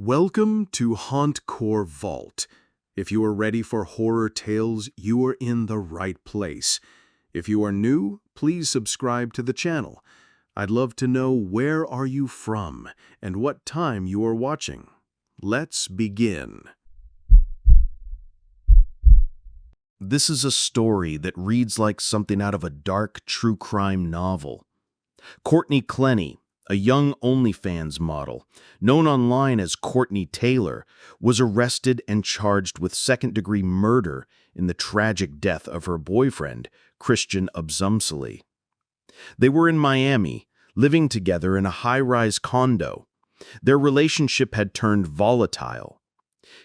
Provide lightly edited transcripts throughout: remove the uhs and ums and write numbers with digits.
Welcome to Hauntcore Vault. If you are ready for horror tales, you are in the right place. If you are new, please subscribe to the channel. I'd love to know where are you from and what time you are watching. Let's begin. This is a story that reads like something out of a dark true crime novel. Courtney Clenney, a young OnlyFans model, known online as Courtney Taylor, was arrested and charged with second-degree murder in the tragic death of her boyfriend, Christian Obumseli. They were in Miami, living together in a high-rise condo. Their relationship had turned volatile.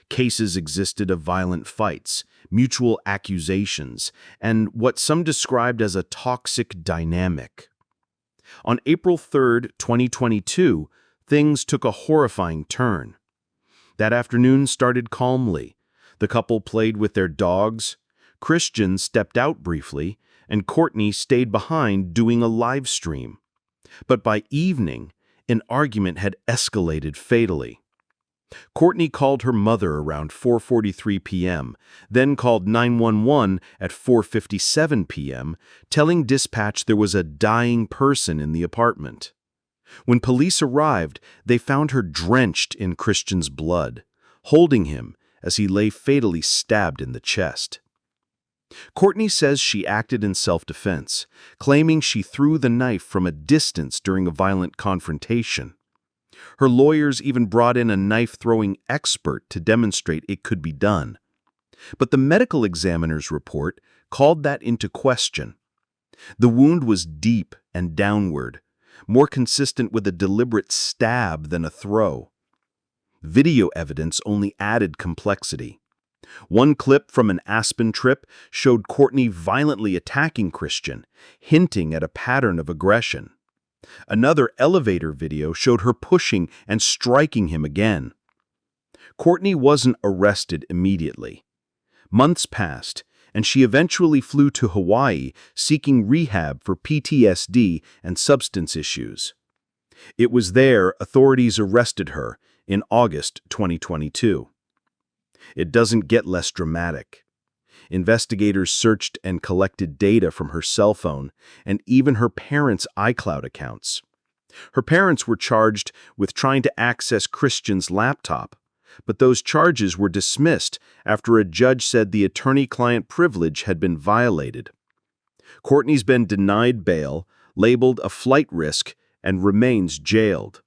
Cases existed of violent fights, mutual accusations, and what some described as a toxic dynamic. On April 3, 2022, things took a horrifying turn. That afternoon started calmly. The couple played with their dogs, Christian stepped out briefly, and Courtney stayed behind doing a live stream. But by evening, an argument had escalated fatally. Courtney called her mother around 4:43 p.m., then called 911 at 4:57 p.m., telling dispatch there was a dying person in the apartment. When police arrived, they found her drenched in Christian's blood, holding him as he lay fatally stabbed in the chest. Courtney says she acted in self-defense, claiming she threw the knife from a distance during a violent confrontation. Her lawyers even brought in a knife-throwing expert to demonstrate it could be done. But the medical examiner's report called that into question. The wound was deep and downward, more consistent with a deliberate stab than a throw. Video evidence only added complexity. One clip from an Aspen trip showed Courtney violently attacking Christian, hinting at a pattern of aggression. Another elevator video showed her pushing and striking him again. Courtney wasn't arrested immediately. Months passed, and she eventually flew to Hawaii seeking rehab for PTSD and substance issues. It was there authorities arrested her in August 2022. It doesn't get less dramatic. Investigators searched and collected data from her cell phone and even her parents' iCloud accounts. Her parents were charged with trying to access Christian's laptop, but those charges were dismissed after a judge said the attorney-client privilege had been violated. Courtney's been denied bail, labeled a flight risk, and remains jailed.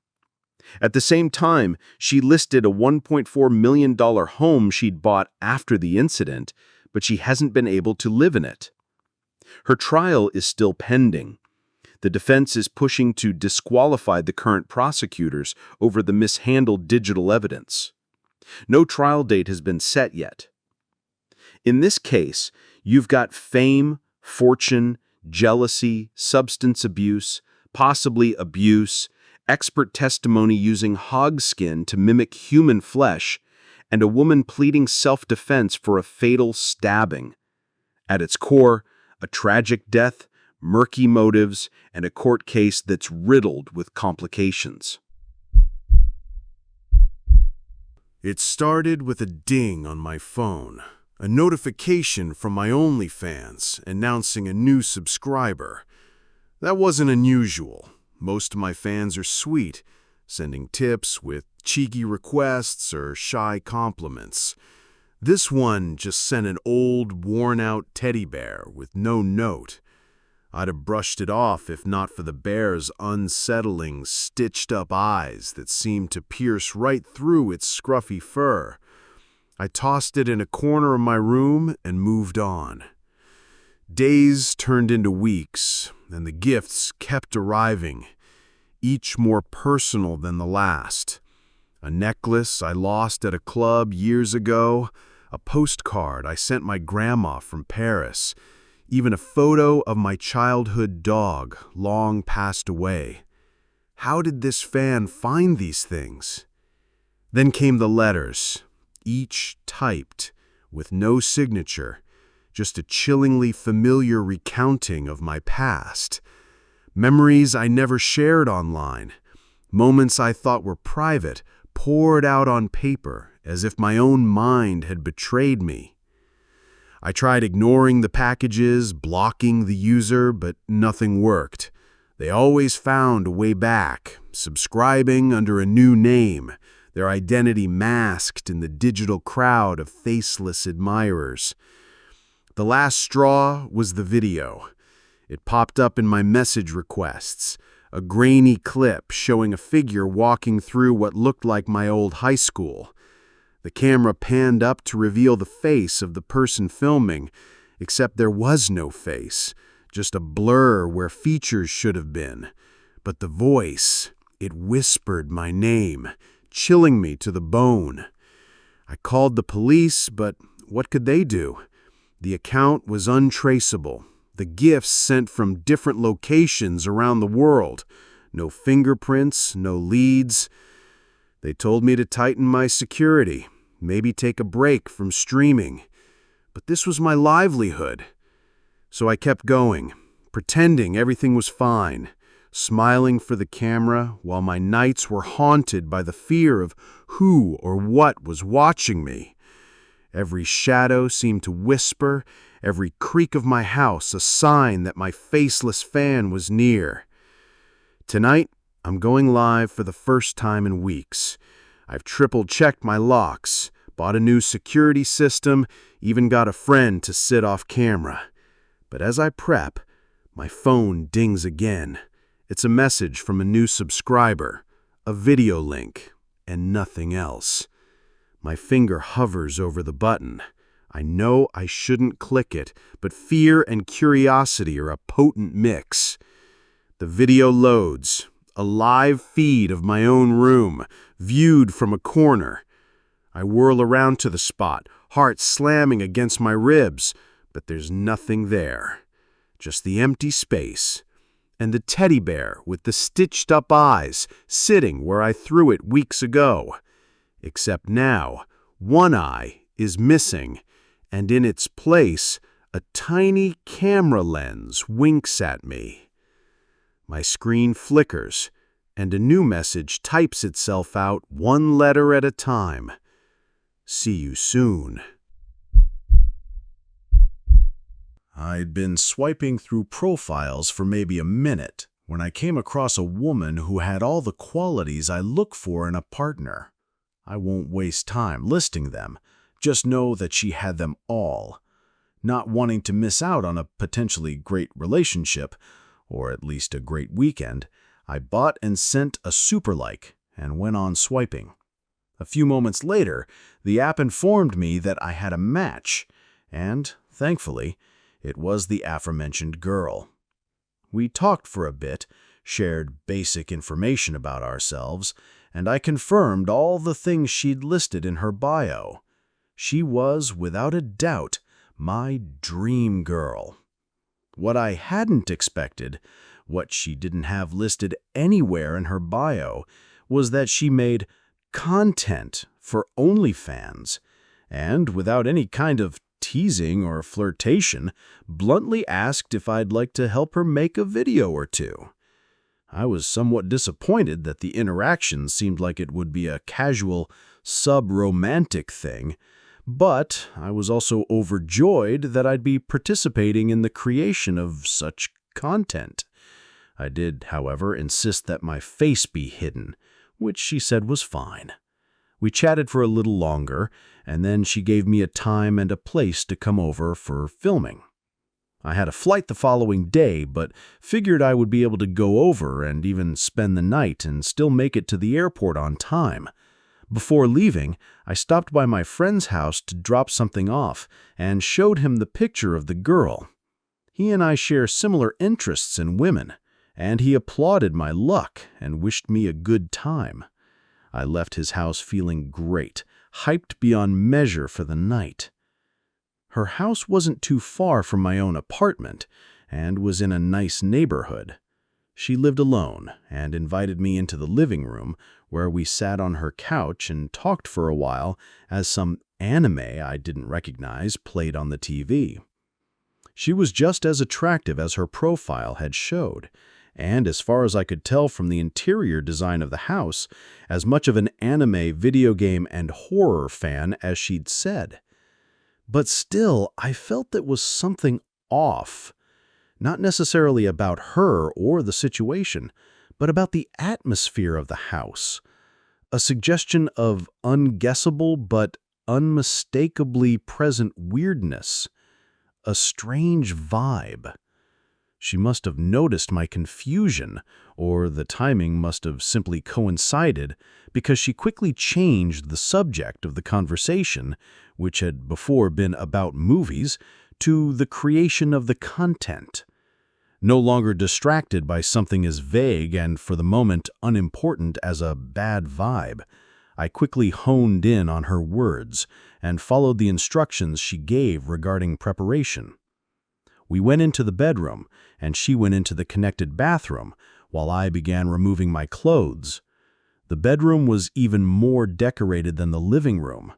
At the same time, she listed a $1.4 million home she'd bought after the incident, but she hasn't been able to live in it. Her trial is still pending. The defense is pushing to disqualify the current prosecutors over the mishandled digital evidence. No trial date has been set yet. In this case, you've got fame, fortune, jealousy, substance abuse, possibly abuse, expert testimony using hog skin to mimic human flesh, and a woman pleading self-defense for a fatal stabbing. At its core, a tragic death, murky motives, and a court case that's riddled with complications. It started with a ding on my phone, a notification from my OnlyFans announcing a new subscriber. That wasn't unusual. Most of my fans are sweet, sending tips with cheeky requests or shy compliments. This one just sent an old, worn-out teddy bear with no note. I'd have brushed it off if not for the bear's unsettling, stitched-up eyes that seemed to pierce right through its scruffy fur. I tossed it in a corner of my room and moved on. Days turned into weeks, and the gifts kept arriving, each more personal than the last. A necklace I lost at a club years ago, a postcard I sent my grandma from Paris, even a photo of my childhood dog, long passed away. How did this fan find these things? Then came the letters, each typed, with no signature, just a chillingly familiar recounting of my past. Memories I never shared online, moments I thought were private, poured out on paper as if my own mind had betrayed me. I tried ignoring the packages, blocking the user, but nothing worked. They always found a way back, subscribing under a new name, their identity masked in the digital crowd of faceless admirers. The last straw was the video. It popped up in my message requests, a grainy clip showing a figure walking through what looked like my old high school. The camera panned up to reveal the face of the person filming, except there was no face, just a blur where features should have been. But the voice, it whispered my name, chilling me to the bone. I called the police, but what could they do? The account was untraceable. The gifts sent from different locations around the world. No fingerprints, no leads. They told me to tighten my security, maybe take a break from streaming. But this was my livelihood. So I kept going, pretending everything was fine, smiling for the camera while my nights were haunted by the fear of who or what was watching me. Every shadow seemed to whisper, every creak of my house a sign that my faceless fan was near. Tonight, I'm going live for the first time in weeks. I've triple-checked my locks, bought a new security system, even got a friend to sit off camera. But as I prep, my phone dings again. It's a message from a new subscriber, a video link, and nothing else. My finger hovers over the button. I know I shouldn't click it, but fear and curiosity are a potent mix. The video loads, a live feed of my own room, viewed from a corner. I whirl around to the spot, heart slamming against my ribs, but there's nothing there. Just the empty space, and the teddy bear with the stitched-up eyes sitting where I threw it weeks ago. Except now, one eye is missing, and in its place, a tiny camera lens winks at me. My screen flickers, and a new message types itself out one letter at a time. See you soon. I'd been swiping through profiles for maybe a minute when I came across a woman who had all the qualities I look for in a partner. I won't waste time listing them, just know that she had them all. Not wanting to miss out on a potentially great relationship, or at least a great weekend, I bought and sent a super like and went on swiping. A few moments later, the app informed me that I had a match, and, thankfully, it was the aforementioned girl. We talked for a bit, shared basic information about ourselves, and I confirmed all the things she'd listed in her bio. She was, without a doubt, my dream girl. What I hadn't expected, what she didn't have listed anywhere in her bio, was that she made content for OnlyFans, and without any kind of teasing or flirtation, bluntly asked if I'd like to help her make a video or two. I was somewhat disappointed that the interaction seemed like it would be a casual, sub-romantic thing, but I was also overjoyed that I'd be participating in the creation of such content. I did, however, insist that my face be hidden, which she said was fine. We chatted for a little longer, and then she gave me a time and a place to come over for filming. I had a flight the following day, but figured I would be able to go over and even spend the night and still make it to the airport on time. Before leaving, I stopped by my friend's house to drop something off and showed him the picture of the girl. He and I share similar interests in women, and he applauded my luck and wished me a good time. I left his house feeling great, hyped beyond measure for the night. Her house wasn't too far from my own apartment and was in a nice neighborhood. She lived alone and invited me into the living room where we sat on her couch and talked for a while as some anime I didn't recognize played on the TV. She was just as attractive as her profile had showed, and as far as I could tell from the interior design of the house, as much of an anime, video game, and horror fan as she'd said. But still, I felt there was something off. Not necessarily about her or the situation, but about the atmosphere of the house. A suggestion of unguessable but unmistakably present weirdness. A strange vibe. She must have noticed my confusion, or the timing must have simply coincided, because she quickly changed the subject of the conversation, which had before been about movies, to the creation of the content. No longer distracted by something as vague and, for the moment, unimportant as a bad vibe, I quickly honed in on her words and followed the instructions she gave regarding preparation. We went into the bedroom, and she went into the connected bathroom, while I began removing my clothes. The bedroom was even more decorated than the living room.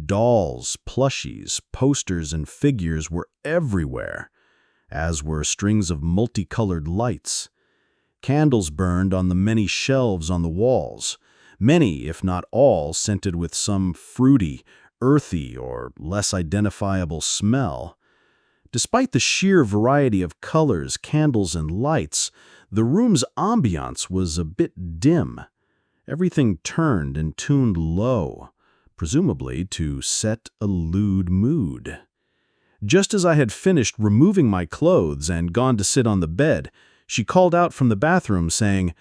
Dolls, plushies, posters, and figures were everywhere, as were strings of multicolored lights. Candles burned on the many shelves on the walls, many, if not all, scented with some fruity, earthy, or less identifiable smell. Despite the sheer variety of colors, candles, and lights, the room's ambiance was a bit dim. Everything turned and tuned low, presumably to set a lewd mood. Just as I had finished removing my clothes and gone to sit on the bed, she called out from the bathroom saying,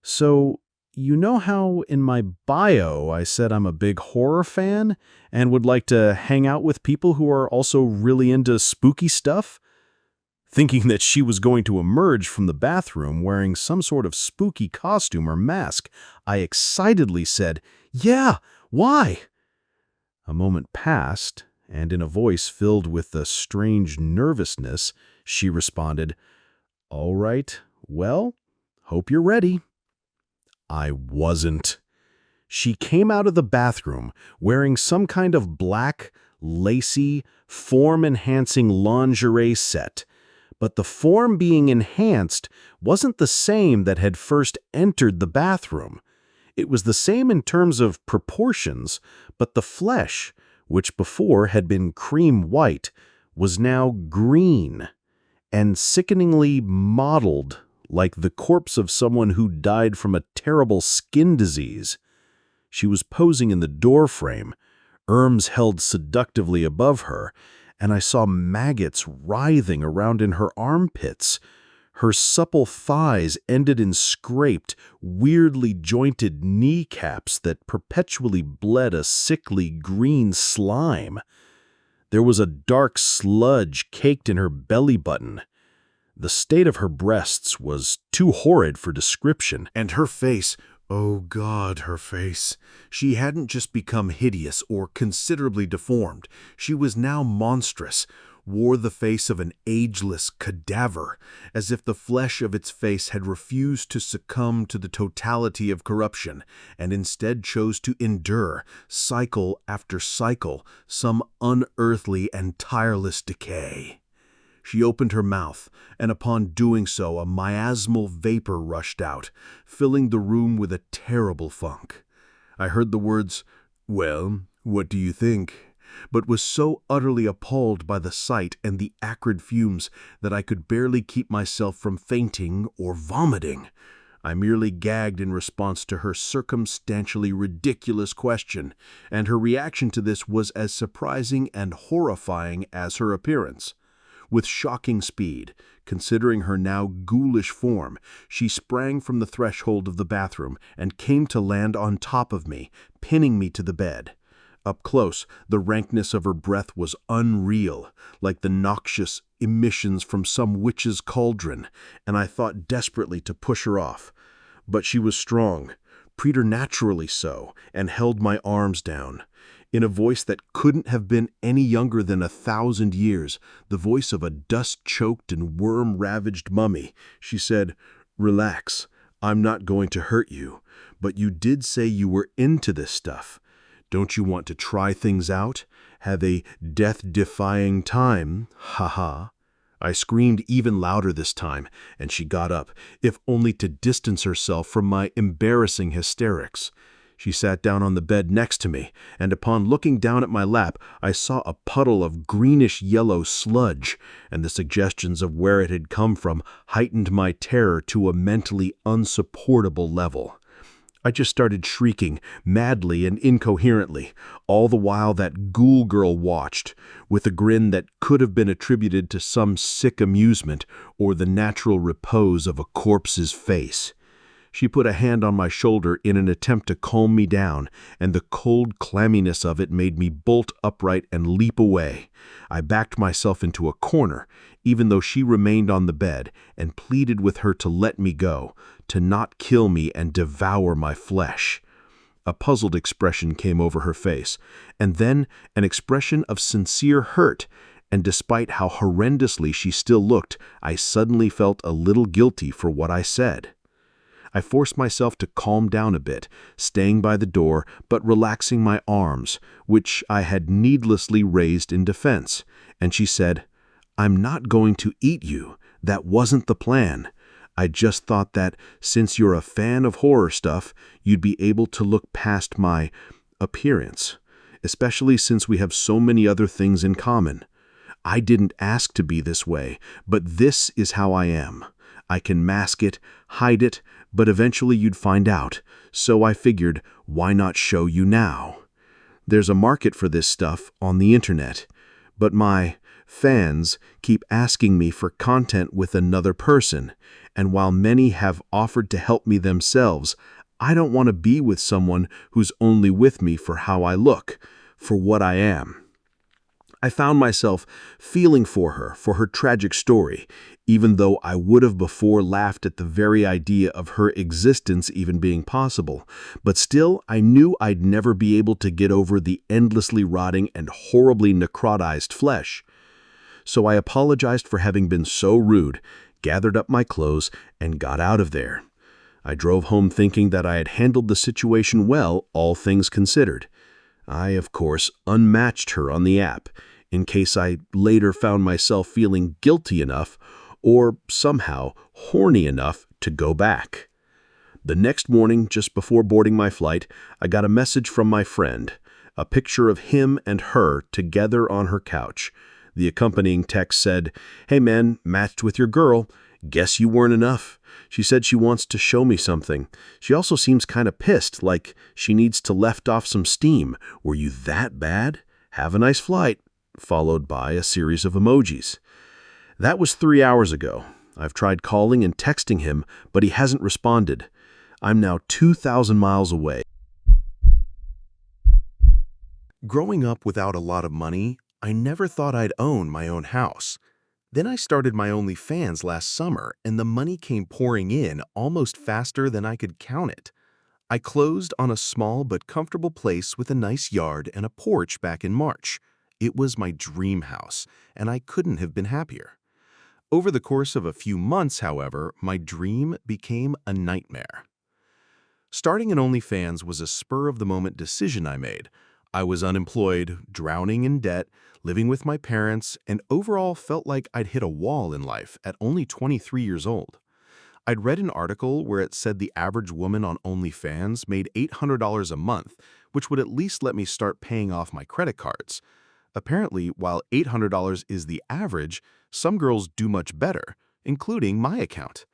"So, you know how in my bio I said I'm a big horror fan and would like to hang out with people who are also really into spooky stuff?" Thinking that she was going to emerge from the bathroom wearing some sort of spooky costume or mask, I excitedly said, "Yeah, why?" A moment passed, and in a voice filled with a strange nervousness, she responded, "All right, well, hope you're ready." I wasn't. She came out of the bathroom wearing some kind of black, lacy, form-enhancing lingerie set, but the form being enhanced wasn't the same that had first entered the bathroom. It was the same in terms of proportions, but the flesh, which before had been cream white, was now green and sickeningly mottled like the corpse of someone who died from a terrible skin disease. She was posing in the doorframe, arms held seductively above her, and I saw maggots writhing around in her armpits. Her supple thighs ended in scraped, weirdly jointed kneecaps that perpetually bled a sickly green slime. There was a dark sludge caked in her belly button. The state of her breasts was too horrid for description. And her face, oh God, her face. She hadn't just become hideous or considerably deformed. She was now monstrous, wore the face of an ageless cadaver, as if the flesh of its face had refused to succumb to the totality of corruption, and instead chose to endure, cycle after cycle, some unearthly and tireless decay. She opened her mouth, and upon doing so a miasmal vapor rushed out, filling the room with a terrible funk. I heard the words, "Well, what do you think?" but was so utterly appalled by the sight and the acrid fumes that I could barely keep myself from fainting or vomiting. I merely gagged in response to her circumstantially ridiculous question, and her reaction to this was as surprising and horrifying as her appearance. With shocking speed, considering her now ghoulish form, she sprang from the threshold of the bathroom and came to land on top of me, pinning me to the bed. Up close, the rankness of her breath was unreal, like the noxious emissions from some witch's cauldron, and I thought desperately to push her off. But she was strong, preternaturally so, and held my arms down. In a voice that couldn't have been any younger than 1,000 years, the voice of a dust-choked and worm-ravaged mummy, she said, "Relax, I'm not going to hurt you, but you did say you were into this stuff. Don't you want to try things out? Have a death-defying time? Ha-ha. I screamed even louder this time, and she got up, if only to distance herself from my embarrassing hysterics. She sat down on the bed next to me, and upon looking down at my lap, I saw a puddle of greenish-yellow sludge, and the suggestions of where it had come from heightened my terror to a mentally unsupportable level. I just started shrieking, madly and incoherently, all the while that ghoul girl watched, with a grin that could have been attributed to some sick amusement or the natural repose of a corpse's face. She put a hand on my shoulder in an attempt to calm me down, and the cold clamminess of it made me bolt upright and leap away. I backed myself into a corner, even though she remained on the bed, and pleaded with her to let me go, to not kill me and devour my flesh. A puzzled expression came over her face, and then an expression of sincere hurt, and despite how horrendously she still looked, I suddenly felt a little guilty for what I said. I forced myself to calm down a bit, staying by the door but relaxing my arms, which I had needlessly raised in defense, and she said, "I'm not going to eat you. That wasn't the plan. I just thought that, since you're a fan of horror stuff, you'd be able to look past my appearance, especially since we have so many other things in common. I didn't ask to be this way, but this is how I am. I can mask it, hide it, but eventually you'd find out, so I figured, why not show you now? There's a market for this stuff on the internet, but my fans keep asking me for content with another person, and while many have offered to help me themselves, I don't want to be with someone who's only with me for how I look, for what I am." I found myself feeling for her tragic story, even though I would have before laughed at the very idea of her existence even being possible. But still, I knew I'd never be able to get over the endlessly rotting and horribly necrotized flesh. So I apologized for having been so rude, gathered up my clothes, and got out of there. I drove home thinking that I had handled the situation well, all things considered. I, of course, unmatched her on the app, in case I later found myself feeling guilty enough or somehow horny enough to go back. The next morning, just before boarding my flight, I got a message from my friend, a picture of him and her together on her couch. The accompanying text said, "Hey man, matched with your girl. Guess you weren't enough. She said she wants to show me something. She also seems kind of pissed, like she needs to let off some steam. Were you that bad? Have a nice flight," followed by a series of emojis. That was 3 hours ago. I've tried calling and texting him, but he hasn't responded. I'm now 2,000 miles away. Growing up without a lot of money, I never thought I'd own my own house. Then I started my OnlyFans last summer, and the money came pouring in almost faster than I could count it. I closed on a small but comfortable place with a nice yard and a porch back in March. It was my dream house, and I couldn't have been happier. Over the course of a few months, however, my dream became a nightmare. Starting an OnlyFans was a spur-of-the-moment decision I made. I was unemployed, drowning in debt, living with my parents, and overall felt like I'd hit a wall in life at only 23 years old. I'd read an article where it said the average woman on OnlyFans made $800 a month, which would at least let me start paying off my credit cards. Apparently, while $800 is the average, some girls do much better, including my account.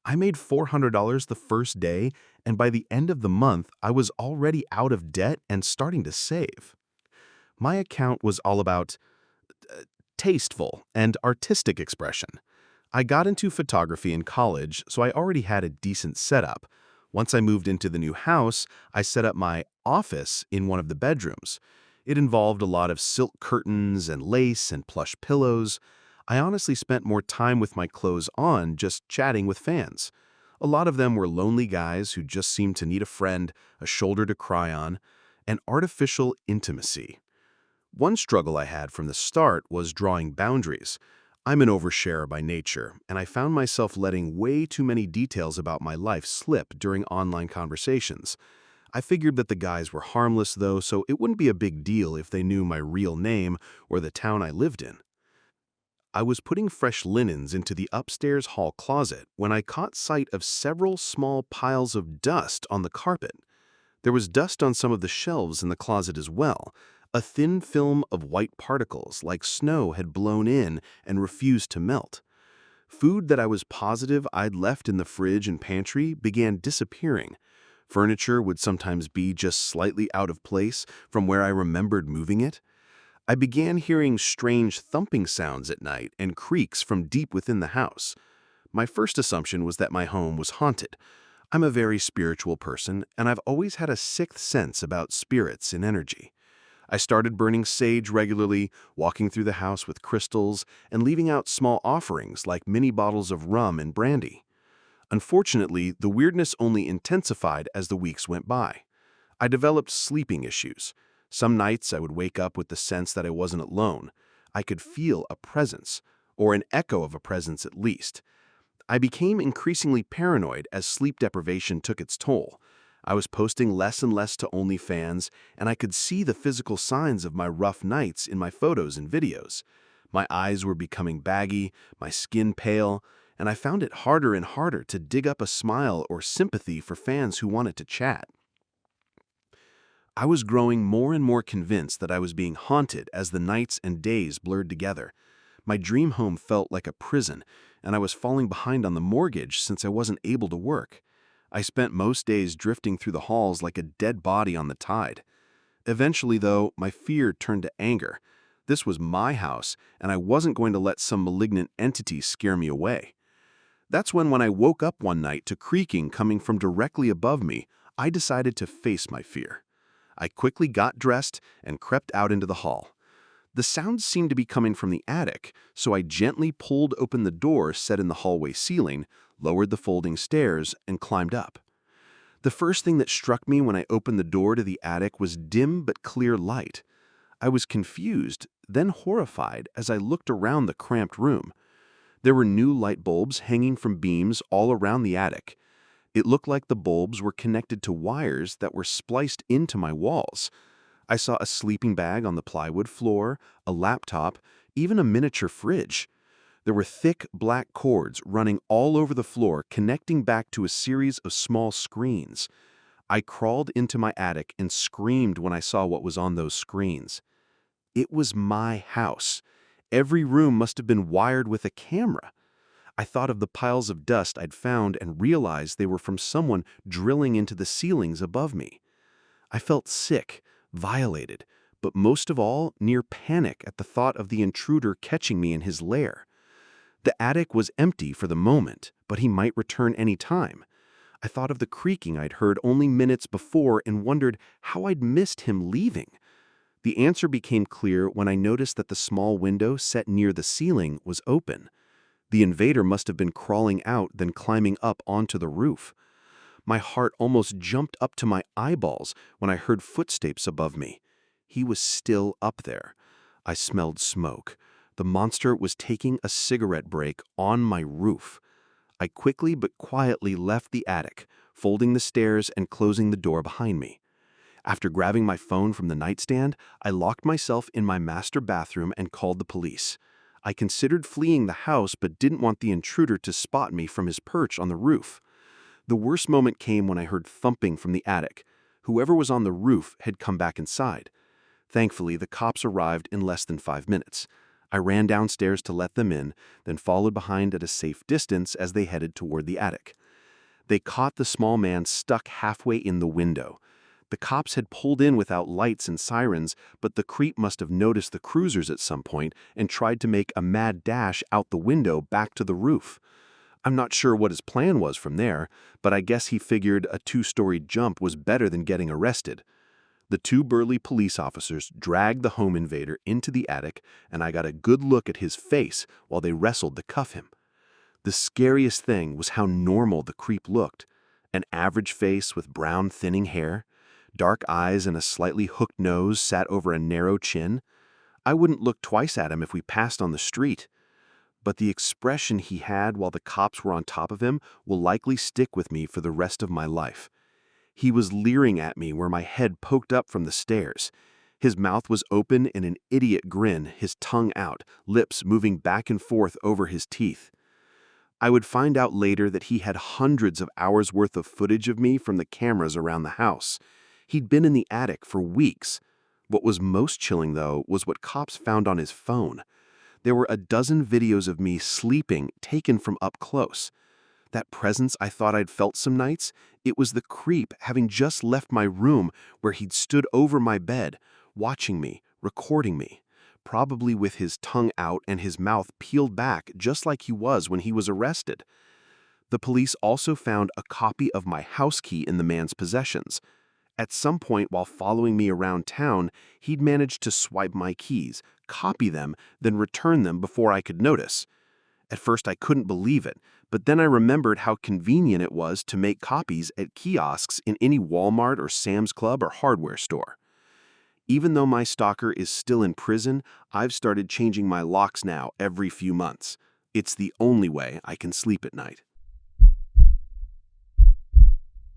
I made $400 the first day, and by the end of the month, I was already out of debt and starting to save. My account was all about tasteful and artistic expression. I got into photography in college, so I already had a decent setup. Once I moved into the new house, I set up my office in one of the bedrooms. It involved a lot of silk curtains and lace and plush pillows. I honestly spent more time with my clothes on, just chatting with fans. A lot of them were lonely guys who just seemed to need a friend, a shoulder to cry on, and artificial intimacy. One struggle I had from the start was drawing boundaries. I'm an oversharer by nature, and I found myself letting way too many details about my life slip during online conversations. I figured that the guys were harmless, though, so it wouldn't be a big deal if they knew my real name or the town I lived in. I was putting fresh linens into the upstairs hall closet when I caught sight of several small piles of dust on the carpet. There was dust on some of the shelves in the closet as well. A thin film of white particles like snow had blown in and refused to melt. Food that I was positive I'd left in the fridge and pantry began disappearing. Furniture would sometimes be just slightly out of place from where I remembered moving it. I began hearing strange thumping sounds at night and creaks from deep within the house. My first assumption was that my home was haunted. I'm a very spiritual person, and I've always had a sixth sense about spirits and energy. I started burning sage regularly, walking through the house with crystals, and leaving out small offerings like mini bottles of rum and brandy. Unfortunately, the weirdness only intensified as the weeks went by. I developed sleeping issues. Some nights I would wake up with the sense that I wasn't alone. I could feel a presence, or an echo of a presence at least. I became increasingly paranoid as sleep deprivation took its toll. I was posting less and less to OnlyFans, and I could see the physical signs of my rough nights in my photos and videos. My eyes were becoming baggy, my skin pale, and I found it harder and harder to dig up a smile or sympathy for fans who wanted to chat. I was growing more and more convinced that I was being haunted as the nights and days blurred together. My dream home felt like a prison, and I was falling behind on the mortgage since I wasn't able to work. I spent most days drifting through the halls like a dead body on the tide. Eventually, though, my fear turned to anger. This was my house, and I wasn't going to let some malignant entity scare me away. That's when I woke up one night to creaking coming from directly above me, I decided to face my fear. I quickly got dressed and crept out into the hall. The sounds seemed to be coming from the attic, so I gently pulled open the door set in the hallway ceiling, lowered the folding stairs, and climbed up. The first thing that struck me when I opened the door to the attic was dim but clear light. I was confused, then horrified as I looked around the cramped room. There were new light bulbs hanging from beams all around the attic. It looked like the bulbs were connected to wires that were spliced into my walls. I saw a sleeping bag on the plywood floor, a laptop, even a miniature fridge. There were thick, black cords running all over the floor, connecting back to a series of small screens. I crawled into my attic and screamed when I saw what was on those screens. It was my house. Every room must have been wired with a camera. I thought of the piles of dust I'd found and realized they were from someone drilling into the ceilings above me. I felt sick, violated, but most of all, near panic at the thought of the intruder catching me in his lair. The attic was empty for the moment, but he might return any time. I thought of the creaking I'd heard only minutes before and wondered how I'd missed him leaving. The answer became clear when I noticed that the small window set near the ceiling was open. The invader must have been crawling out, then climbing up onto the roof. My heart almost jumped up to my eyeballs when I heard footsteps above me. He was still up there. I smelled smoke. The monster was taking a cigarette break on my roof. I quickly but quietly left the attic, folding the stairs and closing the door behind me. After grabbing my phone from the nightstand, I locked myself in my master bathroom and called the police. I considered fleeing the house but didn't want the intruder to spot me from his perch on the roof. The worst moment came when I heard thumping from the attic. Whoever was on the roof had come back inside. Thankfully, the cops arrived in less than 5 minutes. I ran downstairs to let them in, then followed behind at a safe distance as they headed toward the attic. They caught the small man stuck halfway in the window. The cops had pulled in without lights and sirens, but the creep must have noticed the cruisers at some point and tried to make a mad dash out the window back to the roof. I'm not sure what his plan was from there, but I guess he figured a 2-story jump was better than getting arrested. The 2 burly police officers dragged the home invader into the attic, and I got a good look at his face while they wrestled to cuff him. The scariest thing was how normal the creep looked. An average face with brown thinning hair, dark eyes and a slightly hooked nose sat over a narrow chin. I wouldn't look twice at him if we passed on the street. But the expression he had while the cops were on top of him will likely stick with me for the rest of my life. He was leering at me where my head poked up from the stairs. His mouth was open in an idiot grin, his tongue out, lips moving back and forth over his teeth. I would find out later that he had hundreds of hours worth of footage of me from the cameras around the house. He'd been in the attic for weeks. What was most chilling, though, was what cops found on his phone. There were a dozen videos of me sleeping taken from up close. That presence I thought I'd felt some nights, it was the creep having just left my room where he'd stood over my bed, watching me, recording me, probably with his tongue out and his mouth peeled back just like he was when he was arrested. The police also found a copy of my house key in the man's possessions. At some point while following me around town, he'd managed to swipe my keys, copy them, then return them before I could notice. At first I couldn't believe it, but then I remembered how convenient it was to make copies at kiosks in any Walmart or Sam's Club or hardware store. Even though my stalker is still in prison, I've started changing my locks now every few months. It's the only way I can sleep at night.